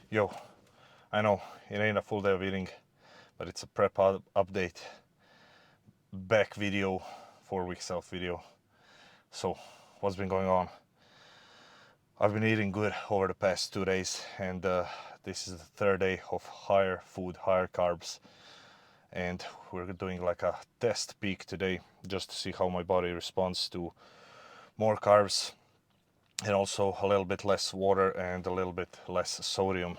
Yo, I know it ain't a full day of eating, but it's a prep update, back video, 4 weeks out video. So, what's been going on? I've been eating good over the past 2 days, and this is the third day of higher food, higher carbs. And we're doing like a test peak today just to see how my body responds to more carbs and also a little bit less water and a little bit less sodium.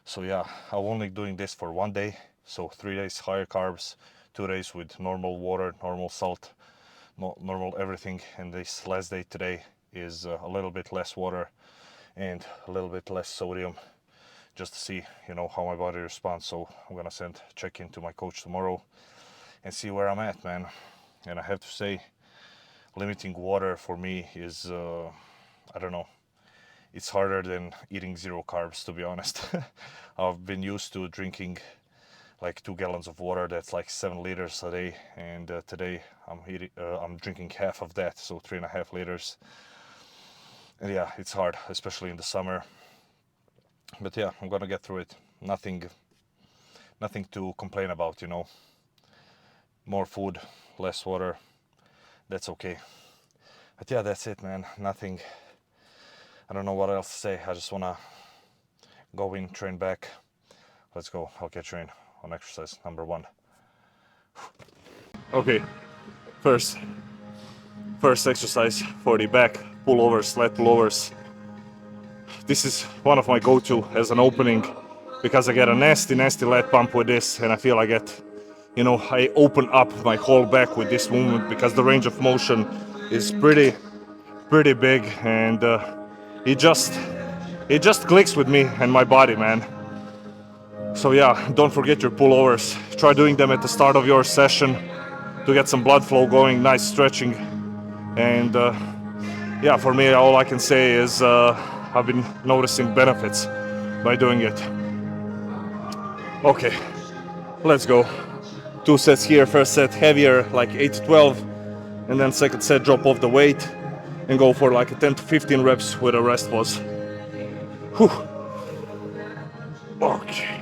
So yeah, I'm only doing this for 1 day, so 3 days higher carbs, 2 days with normal water, normal salt, normal everything, and this last day today is a little bit less water and a little bit less sodium, just to see, how my body responds. So I'm gonna send check-in to my coach tomorrow and see where I'm at, man. And I have to say, limiting water for me is, I don't know, it's harder than eating zero carbs, to be honest. I've been used to drinking like 2 gallons of water, that's like 7 liters a day, and today I'm drinking half of that, so 3.5 liters. And yeah, it's hard, especially in the summer. But yeah, I'm gonna get through it. Nothing to complain about, More food, less water, that's okay. But yeah, that's it, man. Nothing. I don't know what else to say. I just wanna go in, train back. Let's go. I'll catch you in on exercise number 1. Okay, first exercise for the back pullovers, lat pullovers. This is one of my go-to as an opening because I get a nasty lat pump with this, and I feel I get, I open up my whole back with this movement because the range of motion is pretty big, and it just clicks with me and my body, man. So yeah, don't forget your pullovers. Try doing them at the start of your session to get some blood flow going, nice stretching. And yeah, for me, all I can say is I've been noticing benefits by doing it. Okay, let's go. 2 sets here, first set heavier, like 8 to 12, and then second set drop off the weight and go for like a 10 to 15 reps with a rest pause. Whew. Okay.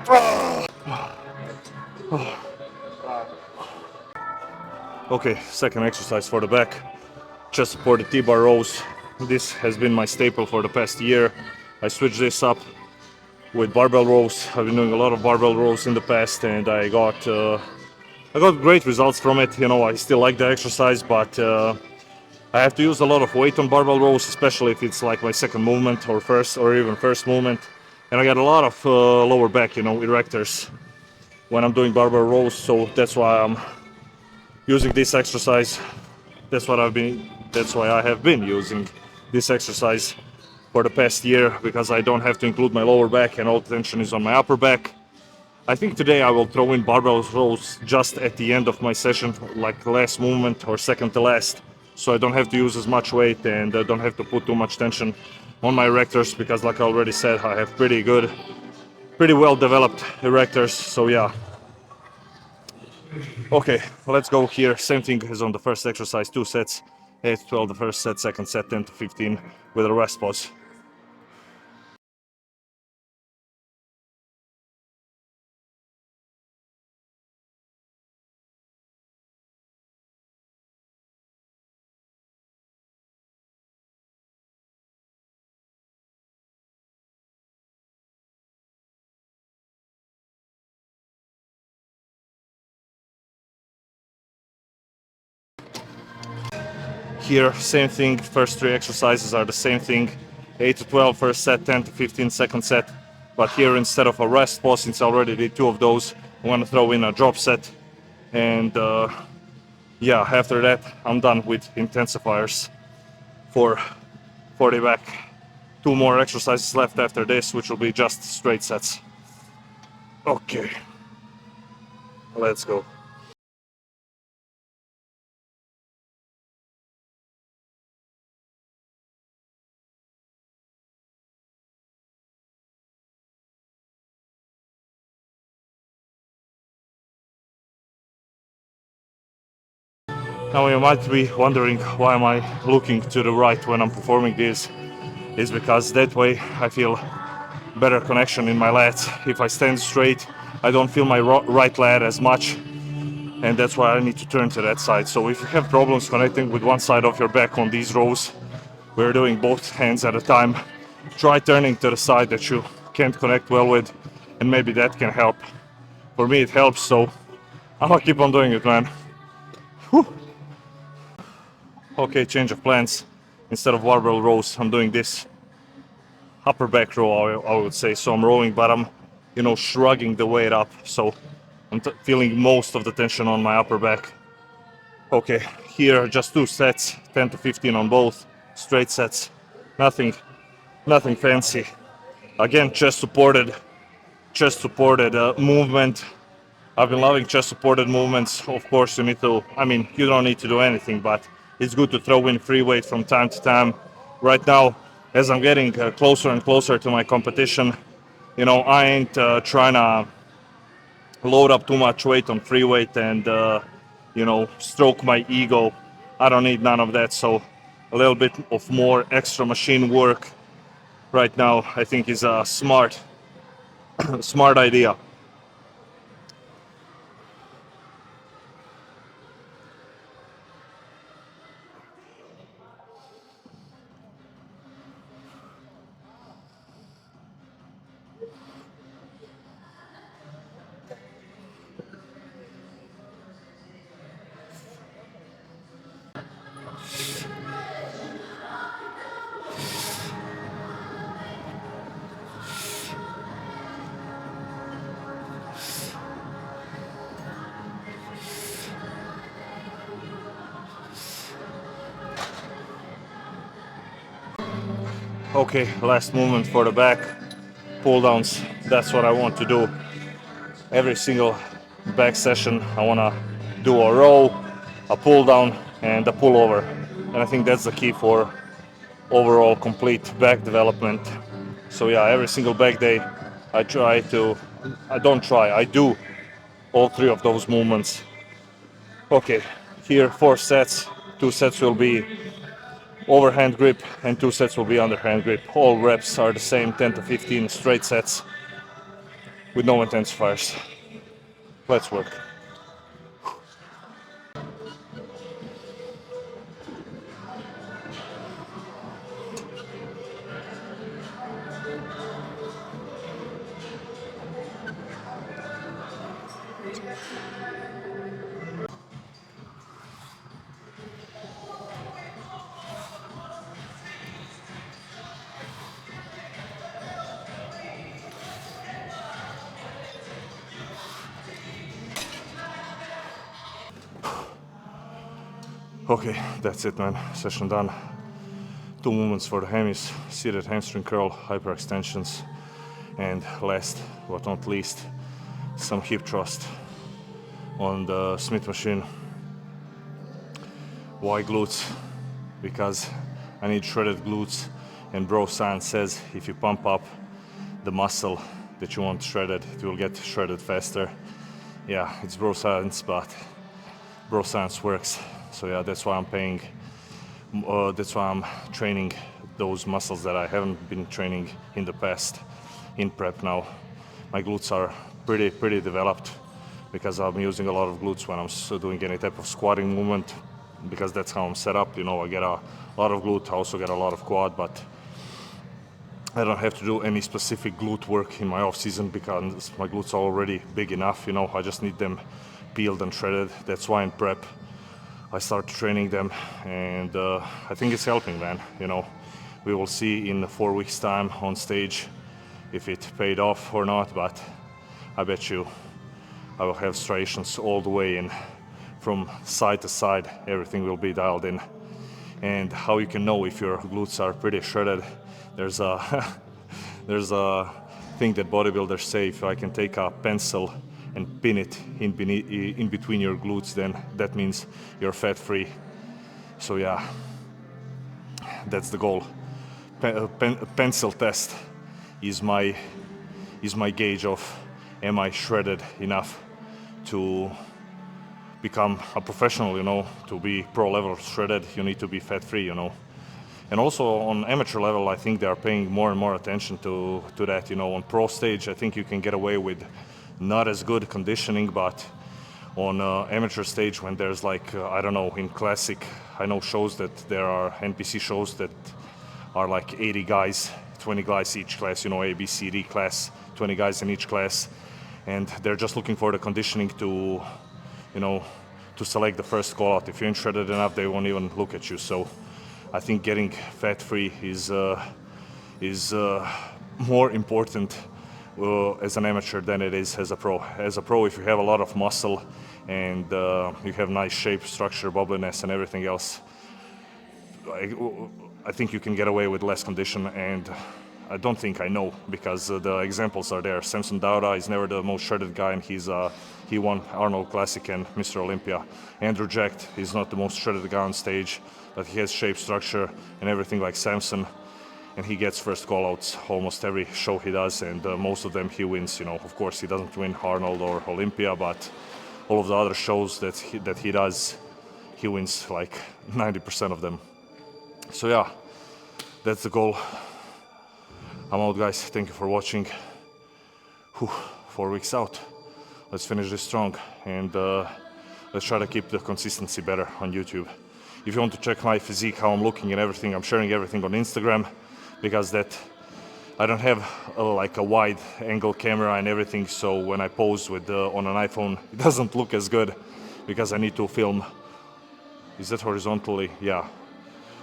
Bravo. Okay, second exercise for the back. Chest supported T-bar rows. This has been my staple for the past year. I switched this up with barbell rows. I've been doing a lot of barbell rows in the past, and I got great results from it. I still like the exercise, but I have to use a lot of weight on barbell rows, especially if it's like my second movement or even first movement. And I got a lot of lower back, erectors when I'm doing barbell rows. So that's why I'm using this exercise. That's why I have been using this exercise for the past year, because I don't have to include my lower back and all the tension is on my upper back. I think today I will throw in barbell rows just at the end of my session, like last movement or second to last, so I don't have to use as much weight and I don't have to put too much tension on my erectors, because like I already said, I have pretty well developed erectors. So yeah. Okay, let's go here. Same thing as on the first exercise, 2 sets, 8 to 12 the first set, second set 10 to 15 with a rest pause. Here, same thing, first 3 exercises are the same thing, 8 to 12 first set, 10 to 15 second set. But here, instead of a rest pause, since I already did 2 of those, I want to throw in a drop set. And yeah, after that, I'm done with intensifiers for the back. 2 more exercises left after this, which will be just straight sets. Okay, let's go. Now you might be wondering why am I looking to the right when I'm performing this. Is because that way I feel better connection in my lats. If I stand straight, I don't feel my right lat as much, and that's why I need to turn to that side. So if you have problems connecting with one side of your back on these rows, we're doing both hands at a time, try turning to the side that you can't connect well with, and maybe that can help. For me it helps, so I'm gonna keep on doing it, man. Whew. Okay, change of plans. Instead of barbell rows, I'm doing this upper back row, I would say. So I'm rowing, but I'm, shrugging the weight up. So I'm feeling most of the tension on my upper back. Okay, here just 2 sets, 10 to 15 on both, straight sets. Nothing fancy. Again, chest supported movement. I've been loving chest supported movements. Of course, you don't need to do anything, but it's good to throw in free weight from time to time. Right now, as I'm getting closer and closer to my competition, I ain't trying to load up too much weight on free weight and, stroke my ego. I don't need none of that. So a little bit of more extra machine work right now, I think is a smart idea. Okay, last movement for the back pull downs. That's what I want to do every single back session. I want to do a row, a pull down, and a pull over. And I think that's the key for overall complete back development. So yeah, every single back day I do all 3 of those movements. Okay, here 4 sets. 2 sets will be overhand grip and 2 sets will be underhand grip. All reps are the same, 10 to 15 straight sets with no intensifiers. Let's work. Okay, that's it, man. Session done. 2 movements for the hammies, seated hamstring curl, hyperextensions, and last but not least, some hip thrust on the Smith machine. Why glutes? Because I need shredded glutes, and bro science says if you pump up the muscle that you want shredded, it will get shredded faster. Yeah, it's bro science, but bro science works. So yeah, that's why I'm training those muscles that I haven't been training in the past in prep now. My glutes are pretty developed because I'm using a lot of glutes when I'm doing any type of squatting movement, because that's how I'm set up. I get a lot of glute, I also get a lot of quad, but I don't have to do any specific glute work in my off season because my glutes are already big enough. I just need them peeled and shredded. That's why in prep I start training them, and I think it's helping, man. We will see in 4 weeks time on stage if it paid off or not, but I bet you I will have striations all the way in, from side to side. Everything will be dialed in. And how you can know if your glutes are pretty shredded, there's a there's a thing that bodybuilders say: if I can take a pencil and pin it in between your glutes, then that means you're fat free. So yeah, that's the goal. Pencil test is my gauge of am I shredded enough to become a professional, you know, to be pro level shredded, you need to be fat free, you know. And also on amateur level, I think they are paying more and more attention to that, you know. On pro stage, I think you can get away with not as good conditioning, but on amateur stage, when there's like, I don't know, in classic, I know shows that there are NPC shows that are like 80 guys, 20 guys each class, you know, A, B, C, D class, 20 guys in each class. And they're just looking for the conditioning to, you know, to select the first call out. If you're shredded enough, they won't even look at you. So I think getting fat free is more important as an amateur than it is as a pro. As a pro, if you have a lot of muscle and you have nice shape, structure, bubbliness, and everything else, I think you can get away with less condition. And I don't think, I know, because the examples are there. Samson Dauda is never the most shredded guy, and he won Arnold Classic and Mr. Olympia. Andrew Jack is not the most shredded guy on stage, but he has shape, structure, and everything like Samson. And he gets first call-outs almost every show he does, and most of them he wins. You know, of course he doesn't win Arnold or Olympia, but all of the other shows that he does, he wins like 90% of them. So yeah, that's the goal. I'm out, guys. Thank you for watching. 4 weeks out. Let's finish this strong, and let's try to keep the consistency better on YouTube. If you want to check my physique, how I'm looking and everything, I'm sharing everything on Instagram, because that I don't have like a wide angle camera and everything, so when I pose with on an iPhone, it doesn't look as good, because I need to film. Is that horizontally? Yeah,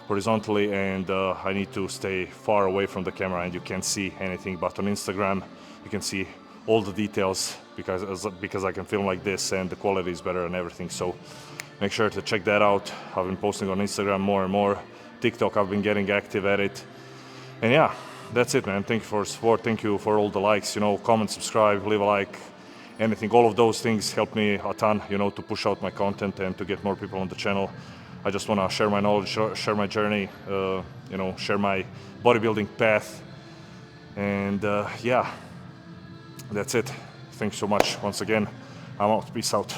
horizontally, and I need to stay far away from the camera and you can't see anything. But on Instagram you can see all the details, because I can film like this and the quality is better and everything. So make sure to check that out. I've been posting on Instagram more and more. TikTok, I've been getting active at it. And yeah, that's it, man. Thank you for support. Thank you for all the likes, you know, comment, subscribe, leave a like, anything. All of those things help me a ton, you know, to push out my content and to get more people on the channel. I just want to share my knowledge, share my journey, you know, share my bodybuilding path. And yeah, that's it. Thanks so much once again. I'm out. Peace out.